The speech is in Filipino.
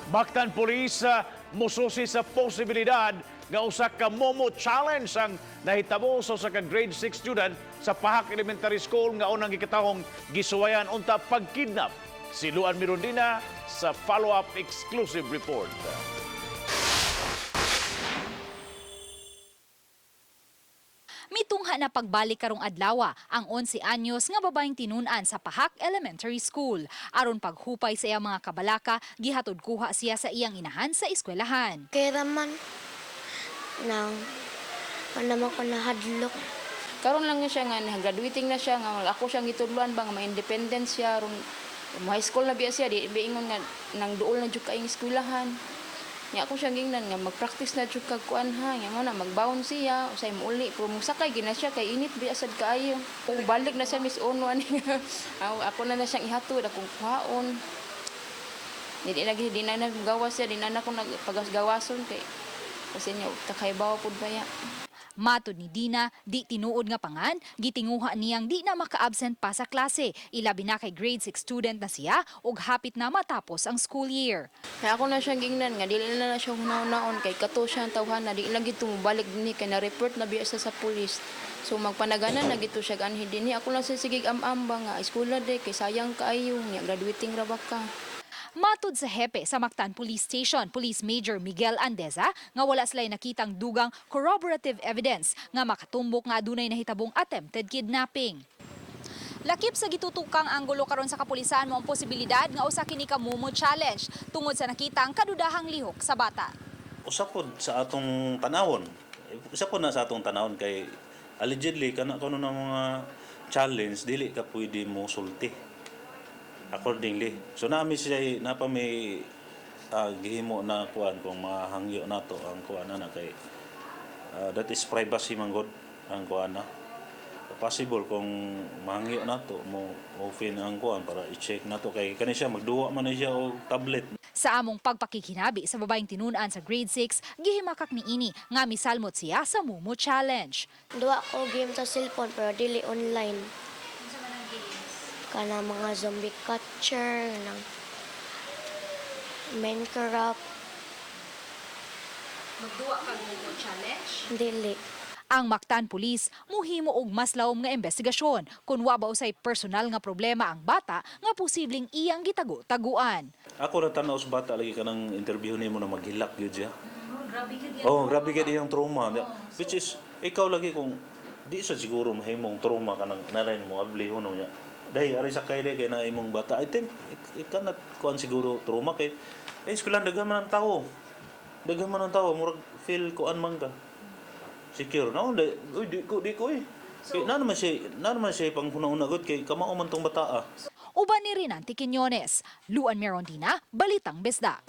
Baktan pulis mususi sa posibilidad nga usa ka Momo challenge ang nahitabo sa usa ka grade 6 student sa Pahak Elementary School nga unang gikatahong gisuwayan unta pagkidnap. Si Luan Mirondina sa follow-up exclusive report. Mitungha na pagbalik karong adlaw ang 11 anyos nga babaeng tinunan sa Pahak Elementary School. Aron paghupay sa iyang mga kabalaka, gihatod kuha siya sa iyang inahan sa eskwelahan. Kaya raman, naman ko nahadlok. Karon lang siya nga, graduating na siya, nga ako siyang gitudluan ba, nga ma-independent siya, ron, high school na biya siya, di ingon nga, nang duol na dyan kaing eskwelahan. Nga ako siyang gingnan nga, mag-practice na dyan kagkuan ha, nga mo na, mag-bound siya, usay mo uli, pero musakay, gina siya, kay init, biya sad kaayo. Balik na siya, Miss Ono, ako na siyang ihatod, akong kuhaon. Di na nagawas siya, di na ako nagpagasgawason, kay kasi niya, takaybaw po ba ya. Matod ni Dina, di tinuod nga pangan, gitinguha niyang di na maka-absent pa sa klase. Ilabi na kay grade 6 student na siya ug hapit na matapos ang school year. Kaya ako na siyang gingnan nga, dili na siya hunaon kay kato siya ang tawhan na, di lang gito balik din kay na-report na biya sa police. So magpanaganan na gito siya ganhi din. Ako lang sa sigig am-amba nga, eskwela de, kay sayang kaayo, nga graduating ra ba ka. Matod sa hepe sa Mactan Police Station, Police Major Miguel Andeza, nga wala sila'y nakitang dugang corroborative evidence nga makatumbok nga adunay nahitabong attempted kidnapping. Lakip sa gitutukang anggulo karon sa kapulisan mo ang posibilidad nga usa kini ka Momo challenge tungod sa nakitang kadudahang lihok sa bata. Usapod sa atong tanawon. Usapod na sa atong tanawon kay allegedly kana kuno ng mga challenge dili ka pwede mo sulti. Accordingly. So nami siya napa may gihimo na kuan kung mahangyo nato ang kuan na kay that is privacy man god ang kuan na. Possible kung mahangyo nato mo open ang kuan para i-check nato kay kani siya magduwa man siya og tablet. Sa among pagpakikinabi sa babaeng tinunan sa grade 6, gihimakak ni ini nga misalmot siya sa Momo challenge. Duwa ko game sa cellphone pero dili online. Kana mga zombie catcher, ng Minecraft. Magduwa ka Momo challenge? Dili. Ang Mactan Police muhimo og mas lawom nga investigasyon kung wa ba usay personal nga problema ang bata nga posibleng iyang gitago-taguan. Ako na tanaw sa bata lagi kanang interview nimo na maghilak gyud siya. Grabe ka Grabe gyud iyang trauma. Which is ikaw lagi kung di sa siguro mahimong trauma kanang nalain mo abli huno niya. Dahil ari sa kayle kay na imong bata. I think it cannot kuan siguro trauma kay eskwelahan daghan man ang tawo. Daghan man ang tawo murag feel kuan man ka. Secure na di ko so, na naman siya pang hunahunagod kay kamao man tong bata. Uban ni Rinanti Quiñones, Luan Mirondina, Balitang Bisdak.